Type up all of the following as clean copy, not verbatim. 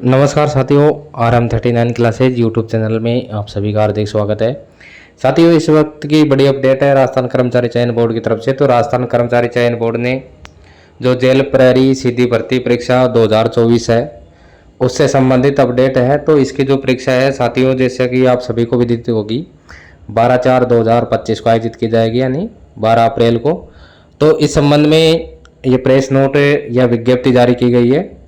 नमस्कार साथियों, RM39 classes YouTube channel में आप सभी का हार्दिक स्वागत है। साथियों, इस वक्त की बड़ी अपडेट है राजस्थान कर्मचारी चयन बोर्ड की तरफ से। तो राजस्थान कर्मचारी चयन बोर्ड ने जो जेल प्रहरी सीधी भर्ती परीक्षा 2024 है उससे संबंधित अपडेट है। तो इसकी जो परीक्षा है साथियों, जैसे कि आप सभी को विदित होगी, 12/4/2025 को आयोजित की जाएगी, यानी 12 अप्रैल को। तो इस संबंध में ये प्रेस नोट या विज्ञप्ति जारी की गई है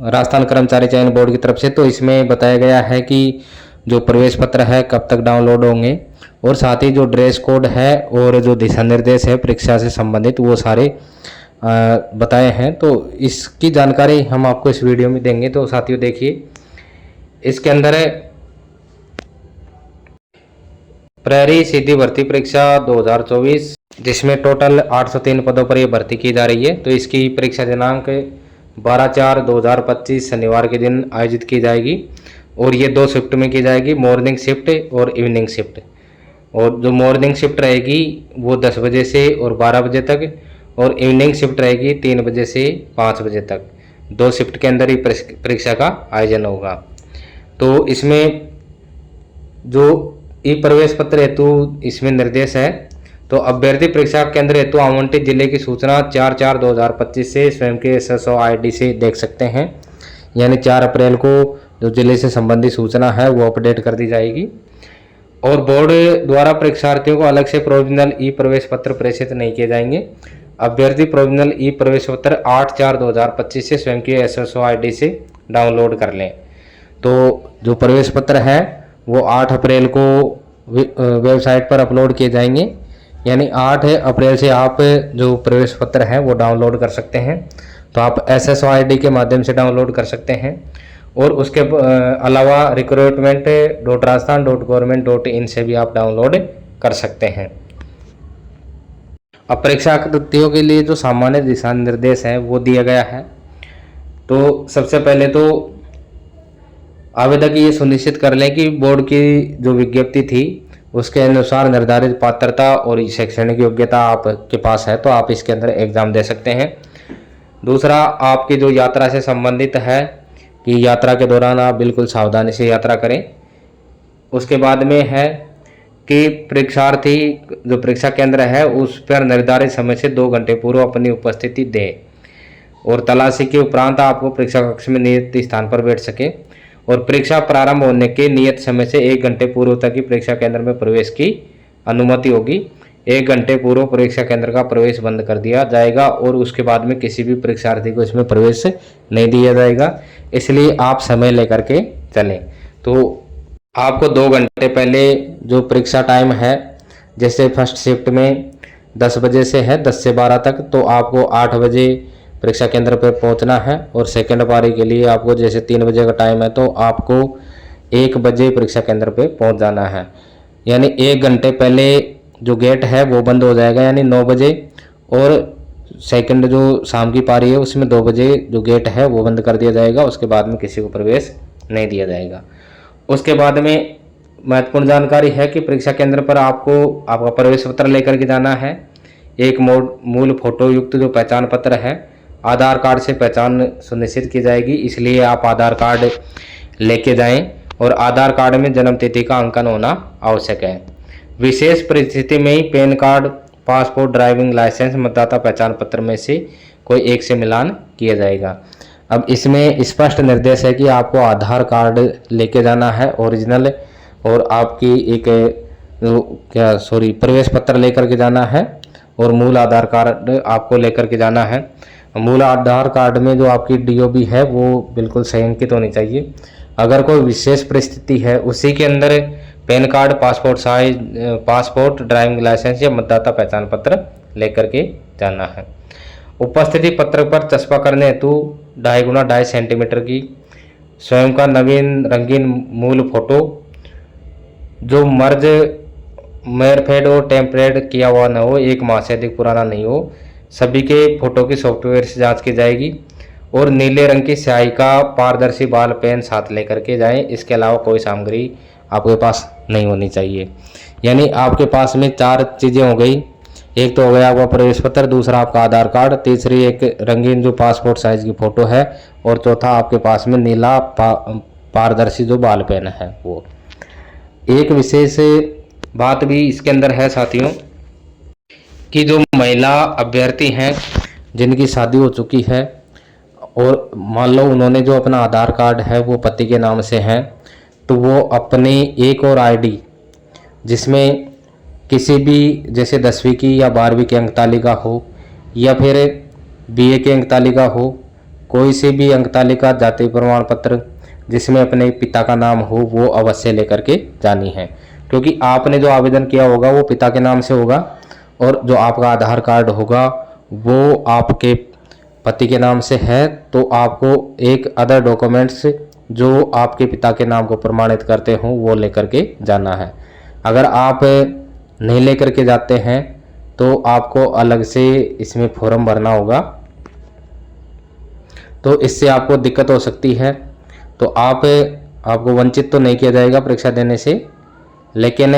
राजस्थान कर्मचारी चयन बोर्ड की तरफ से। तो इसमें बताया गया है कि जो प्रवेश पत्र है कब तक डाउनलोड होंगे, और साथ ही जो ड्रेस कोड है और जो दिशा निर्देश है परीक्षा से संबंधित वो सारे बताए हैं। तो इसकी जानकारी हम आपको इस वीडियो में देंगे। तो साथियों देखिए, इसके अंदर है प्रहरी सीधी भर्ती परीक्षा 2024, जिसमें टोटल 803 पदों पर यह भर्ती की जा रही है। तो इसकी परीक्षा दिनांक 12/4/2025 शनिवार के दिन आयोजित की जाएगी, और ये 2 शिफ्ट में की जाएगी, मॉर्निंग शिफ्ट और इवनिंग शिफ्ट। और जो मॉर्निंग शिफ्ट रहेगी वो 10 बजे से और 12 बजे तक, और इवनिंग शिफ्ट रहेगी 3 बजे से 5 बजे तक। 2 शिफ्ट के अंदर ही परीक्षा का आयोजन होगा। तो इसमें जो ई प्रवेश पत्र हेतु इसमें निर्देश है, तो अभ्यर्थी परीक्षा केंद्र हेतु आवंटित जिले की सूचना 4/4/2025 से स्वयं के SSO ID से देख सकते हैं। यानी 4 अप्रैल को जो जिले से संबंधित सूचना है वो अपडेट कर दी जाएगी। और बोर्ड द्वारा परीक्षार्थियों को अलग से प्रोविजनल ई प्रवेश पत्र प्रेषित नहीं किए जाएंगे। अभ्यर्थी प्रोविजनल ई प्रवेश पत्र 8/4/2025 से स्वयं के SSO ID से डाउनलोड कर लें। तो जो प्रवेश पत्र है वो 8 अप्रैल को वेबसाइट पर अपलोड किए जाएंगे। यानी 8 अप्रैल से आप जो प्रवेश पत्र है वो डाउनलोड कर सकते हैं। तो आप SSO ID के माध्यम से डाउनलोड कर सकते हैं, और उसके अलावा recruitment.rajasthan.government.in से भी आप डाउनलोड कर सकते हैं। अब परीक्षार्थियों के लिए जो सामान्य दिशा निर्देश है वो दिया गया है। तो सबसे पहले तो आवेदक ये सुनिश्चित कर लें कि बोर्ड की जो विज्ञप्ति थी उसके अनुसार निर्धारित पात्रता और शैक्षणिक योग्यता आपके पास है, तो आप इसके अंदर एग्ज़ाम दे सकते हैं। दूसरा, आपकी जो यात्रा से संबंधित है कि यात्रा के दौरान आप बिल्कुल सावधानी से यात्रा करें। उसके बाद में है कि परीक्षार्थी जो परीक्षा केंद्र है उस पर निर्धारित समय से 2 घंटे पूर्व अपनी उपस्थिति दें, और तलाशी के उपरांत आपको परीक्षा कक्ष में नियत स्थान पर बैठ सके। और परीक्षा प्रारंभ होने के नियत समय से 1 घंटे पूर्व तक ही परीक्षा केंद्र में प्रवेश की अनुमति होगी। 1 घंटे पूर्व परीक्षा केंद्र का प्रवेश बंद कर दिया जाएगा, और उसके बाद में किसी भी परीक्षार्थी को इसमें प्रवेश नहीं दिया जाएगा। इसलिए आप समय लेकर के चलें। तो आपको 2 घंटे पहले जो परीक्षा टाइम है, जैसे फर्स्ट शिफ्ट में 10 बजे से है 10 से 12 तक, तो आपको 8 बजे परीक्षा केंद्र पर पहुंचना है। और सेकंड पारी के लिए आपको जैसे 3 बजे का टाइम है, तो आपको 1 बजे परीक्षा केंद्र पे पहुंच जाना है। यानी 1 घंटे पहले जो गेट है वो बंद हो जाएगा, यानी 9 बजे। और सेकंड जो शाम की पारी है उसमें 2 बजे जो गेट है वो बंद कर दिया जाएगा। उसके बाद में किसी को प्रवेश नहीं दिया जाएगा। उसके बाद में महत्वपूर्ण जानकारी है कि परीक्षा केंद्र पर आपको आपका प्रवेश पत्र लेकर के जाना है। एक मूल फोटो युक्त जो पहचान पत्र है, आधार कार्ड से पहचान सुनिश्चित की जाएगी, इसलिए आप आधार कार्ड लेके जाएं। और आधार कार्ड में जन्म तिथि का अंकन होना आवश्यक है। विशेष परिस्थिति में ही pan card, passport, driving licence, मतदाता पहचान पत्र में से कोई एक से मिलान किया जाएगा। अब इसमें स्पष्ट निर्देश है कि आपको आधार कार्ड लेके जाना है ओरिजिनल, और आपकी एक प्रवेश पत्र लेकर के जाना है, और मूल आधार कार्ड आपको लेकर के जाना है। मूल आधार कार्ड में जो आपकी DOB है वो बिल्कुल सही अंकित होनी चाहिए। अगर कोई विशेष परिस्थिति है उसी के अंदर PAN card, passport, driving licence या मतदाता पहचान पत्र लेकर के जाना है। उपस्थिति पत्रक पर चस्पा करने हेतु 2.5 × 2.5 सेंटीमीटर की स्वयं का नवीन रंगीन मूल फोटो, जो मर्ज, मेरफेड और टेम्परेट किया हुआ न हो, 1 माह से अधिक पुराना नहीं हो, सभी के फोटो की सॉफ्टवेयर से जांच की जाएगी। और नीले रंग की स्याही का पारदर्शी बाल पेन साथ लेकर के जाएं। इसके अलावा कोई सामग्री आपके पास नहीं होनी चाहिए। यानी आपके पास में 4 चीज़ें हो गई एक तो हो गया आपका प्रवेश पत्र, दूसरा आपका आधार कार्ड, तीसरी एक रंगीन जो पासपोर्ट साइज की फ़ोटो है, और चौथा आपके पास में नीला पारदर्शी जो बॉल पेन है वो। एक विशेष बात भी इसके अंदर है साथियों कि जो महिला अभ्यर्थी हैं जिनकी शादी हो चुकी है और मान लो उन्होंने जो अपना आधार कार्ड है वो पति के नाम से है, तो वो अपनी एक और आईडी जिसमें किसी भी जैसे 10वीं की या 12वीं की अंक तालिका हो या फिर बीए की अंक तालिका हो, कोई से भी अंक तालिका, जाति प्रमाण पत्र जिसमें अपने पिता का नाम हो, वो अवश्य लेकर के जानी है, क्योंकि आपने जो आवेदन किया होगा वो पिता के नाम से होगा और जो आपका आधार कार्ड होगा वो आपके पति के नाम से है। तो आपको एक अदर डॉक्यूमेंट्स जो आपके पिता के नाम को प्रमाणित करते हों वो लेकर के जाना है। अगर आप नहीं लेकर के जाते हैं तो आपको अलग से इसमें फॉर्म भरना होगा, तो इससे आपको दिक्कत हो सकती है। तो आपको वंचित तो नहीं किया जाएगा परीक्षा देने से, लेकिन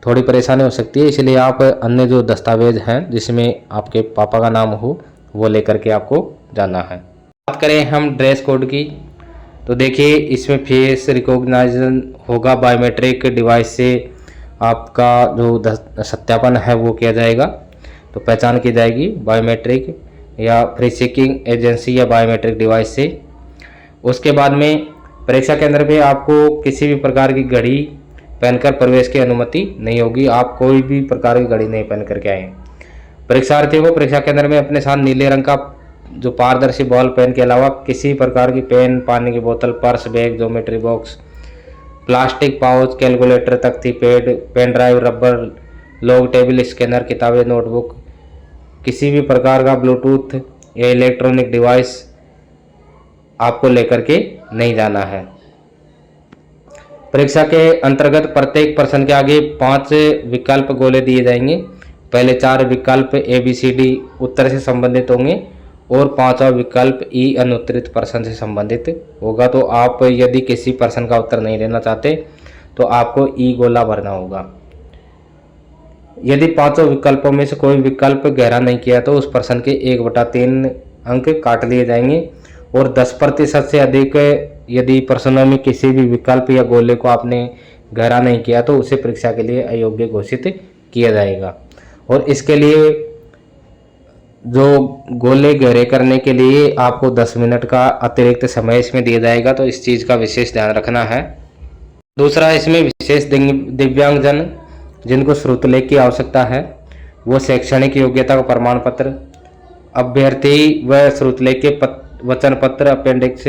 थोड़ी परेशानी हो सकती है, इसलिए आप अन्य जो दस्तावेज हैं जिसमें आपके पापा का नाम हो वो लेकर के आपको जाना है। बात करें हम ड्रेस कोड की, तो देखिए इसमें फेस रिकॉग्नाइजेशन होगा, बायोमेट्रिक डिवाइस से आपका जो सत्यापन है वो किया जाएगा, तो पहचान की जाएगी बायोमेट्रिक या फ्री चेकिंग एजेंसी या बायोमेट्रिक डिवाइस से। उसके बाद में परीक्षा केंद्र पे आपको किसी भी प्रकार की घड़ी पहनकर प्रवेश की अनुमति नहीं होगी। आप कोई भी प्रकार की घड़ी नहीं पहन करके आए। परीक्षार्थियों को परीक्षा केंद्र में अपने साथ नीले रंग का जो पारदर्शी बॉल पेन के अलावा किसी प्रकार की पेन, पानी की बोतल, purse, bag, geometry box, plastic pouch, calculator, तख्ती, pad, pen drive, rubber, log table, scanner, किताबें, नोटबुक, किसी भी प्रकार का ब्लूटूथ या इलेक्ट्रॉनिक डिवाइस आपको लेकर के नहीं जाना है। परीक्षा के अंतर्गत प्रत्येक प्रश्न के आगे 5 विकल्प गोले दिए जाएंगे। पहले 4 विकल्प ABCD उत्तर से संबंधित होंगे और 5वां विकल्प E अनुत्तरित प्रश्न से संबंधित होगा। तो आप यदि किसी प्रश्न का उत्तर नहीं लेना चाहते तो आपको E गोला भरना होगा। यदि 5 विकल्पों में से कोई विकल्प गहरा नहीं किया तो उस प्रश्न के 1/3 अंक काट लिए जाएंगे और 10% से अधिक यदि प्रश्नों में किसी भी विकल्प या गोले को आपने गहरा नहीं किया तो उसे परीक्षा के लिए अयोग्य घोषित किया जाएगा। और इसके लिए जो गोले गहरे करने के लिए आपको 10 मिनट का अतिरिक्त समय इसमें दिया जाएगा, तो इस चीज़ का विशेष ध्यान रखना है। दूसरा, इसमें विशेष दिव्यांगजन जिनको श्रुतलेख की आवश्यकता है वो शैक्षणिक योग्यता का प्रमाण पत्र, अभ्यर्थी व श्रुतलेख के वचन पत्र, अपेंडिक्स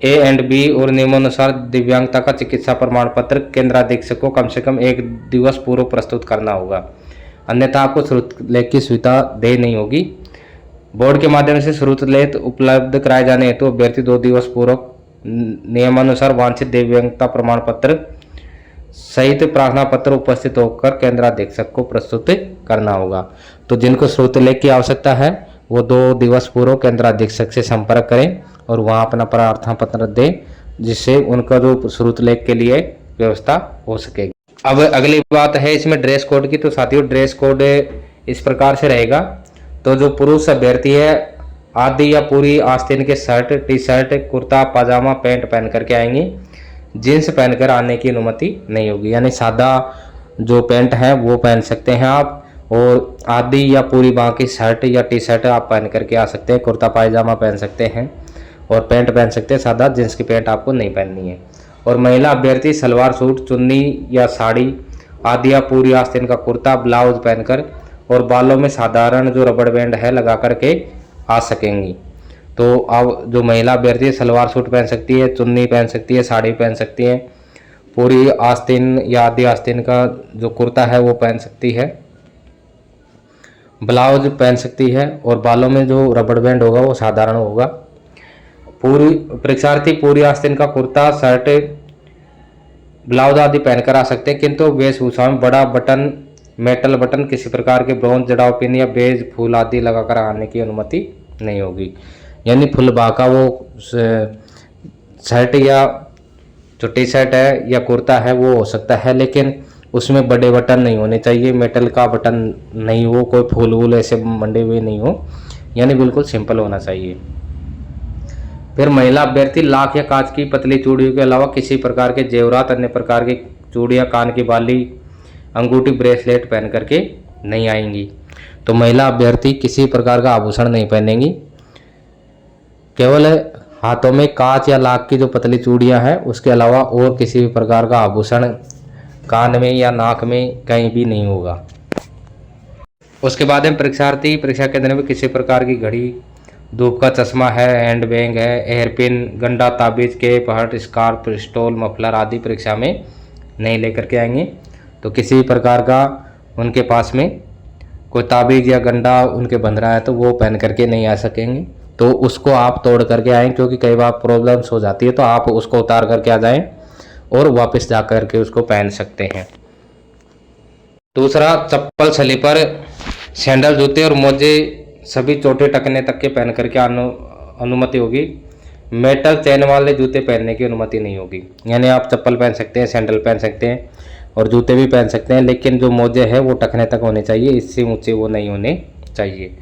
A और B और नियमानुसार दिव्यांगता का चिकित्सा प्रमाण पत्र केंद्राधीक्षक को कम से कम 1 दिवस पूर्व प्रस्तुत करना होगा, अन्यथा आपको श्रुतलेख की सुविधा दे नहीं होगी। बोर्ड के माध्यम से श्रुतलेख उपलब्ध कराए जाने हेतु अभ्यर्थी 2 दिवस पूर्व नियमानुसार वांछित दिव्यांगता प्रमाण पत्र सहित प्रार्थना पत्र उपस्थित होकर केंद्राधीक्षक को प्रस्तुत करना होगा। तो जिनको श्रुतलेख की आवश्यकता है वो 2 दिवस पूर्व केंद्राधीक्षक से संपर्क करें और वहाँ अपना प्रार्थना पत्र दें, जिससे उनका जो श्रुतलेख के लिए व्यवस्था हो सकेगी। अब अगली बात है इसमें ड्रेस कोड की। तो साथियों, ड्रेस कोड इस प्रकार से रहेगा। तो जो पुरुष अभ्यर्थी है आधी या पूरी आस्तीन के शर्ट, टी शर्ट, कुर्ता, पाजामा, पैंट पहन करके आएंगे। जीन्स पहनकर आने की अनुमति नहीं होगी, यानी सादा जो पैंट है वो पहन सकते हैं आप, और आधी या पूरी बांह की शर्ट या टी शर्ट आप पहन करके आ सकते हैं। कुर्ता पायजामा पहन सकते हैं और पैंट पहन सकते हैं, सादा जींस की पैंट आपको नहीं पहननी है। और महिला अभ्यर्थी सलवार सूट, चुन्नी या साड़ी, आधी या पूरी आस्तीन का कुर्ता, ब्लाउज पहनकर और बालों में साधारण जो रबड़ बैंड है लगा करके आ सकेंगी। तो अब जो महिला अभ्यर्थी सलवार सूट पहन सकती है, चुन्नी पहन सकती है, साड़ी पहन सकती है, पूरी आस्तीन या आधी आस्तीन का जो कुर्ता है वो पहन सकती है, ब्लाउज पहन सकती है और बालों में जो रबड़ बैंड होगा वो साधारण होगा। परीक्षार्थी पूरी आस्तीन का कुर्ता, शर्ट, ब्लाउज आदि पहनकर आ सकते हैं, किंतु वेशभूषा में बड़ा बटन, मेटल बटन, किसी प्रकार के ब्रॉन्ज, जड़ाव पिन या बेज फूल आदि लगाकर आने की अनुमति नहीं होगी। यानी फुल बाह का वो शर्ट या जो टी शर्ट है या कुर्ता है वो हो सकता है, लेकिन उसमें बड़े बटन नहीं होने चाहिए, मेटल का बटन नहीं हो, कोई फूल वूल ऐसे मंडे हुए नहीं हो, यानी बिल्कुल सिंपल होना चाहिए। फिर महिला अभ्यर्थी लाख या कांच की पतली चूड़ियों के अलावा किसी प्रकार के जेवरात, अन्य प्रकार की चूड़ियाँ, कान की बाली, अंगूठी, ब्रेसलेट पहन करके नहीं आएंगी। तो महिला अभ्यर्थी किसी प्रकार का आभूषण नहीं पहनेंगी, केवल हाथों में कांच या लाख की जो पतली चूड़ियाँ हैं उसके अलावा और किसी भी प्रकार का आभूषण कान में या नाक में कहीं भी नहीं होगा। उसके बाद में परीक्षार्थी परीक्षा केंद्र में किसी प्रकार की घड़ी, धूप का चश्मा है, हैंड बैग है, एयरपिन, गंडा, ताबीज, cap, hat, scarf, pistol, muffler आदि परीक्षा में नहीं लेकर के आएंगे। तो किसी भी प्रकार का उनके पास में कोई ताबीज या गंडा उनके बंध रहा है तो वो पहन करके नहीं आ सकेंगे, तो उसको आप तोड़ करके आएँ, क्योंकि कई बार प्रॉब्लम्स हो जाती है, तो आप उसको उतार करके आ जाएं और वापस जा करके उसको पहन सकते हैं। दूसरा, चप्पल, स्लीपर, सैंडल, जूते और मोजे सभी चोटे टकने तक के पहन करके अनुमति होगी। मेटल चैन वाले जूते पहनने की अनुमति नहीं होगी। यानी आप चप्पल पहन सकते हैं, सैंडल पहन सकते हैं और जूते भी पहन सकते हैं, लेकिन जो मोजे हैं वो टखने तक होने चाहिए, इससे ऊंचे वो नहीं होने चाहिए।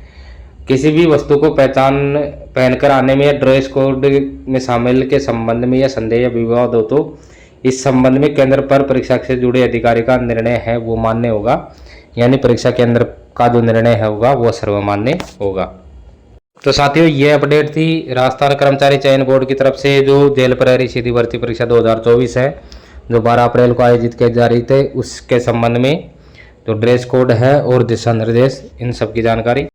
किसी भी वस्तु को पहनकर आने में या ड्रेस कोड में शामिल के संबंध में या संदेह या विवाद हो तो इस संबंध में केंद्र पर परीक्षा से जुड़े अधिकारी का निर्णय है वो मान्य होगा। यानी परीक्षा केंद्र का जो निर्णय है होगा वो सर्वमान्य होगा। तो साथियों, ये अपडेट थी राजस्थान कर्मचारी चयन बोर्ड की तरफ से जो जेल प्रहरी सीधी भर्ती परीक्षा 2024 है जो 12 अप्रैल को आयोजित किए जा रही थे, उसके संबंध में जो ड्रेस कोड है और दिशा निर्देश, इन सब की जानकारी।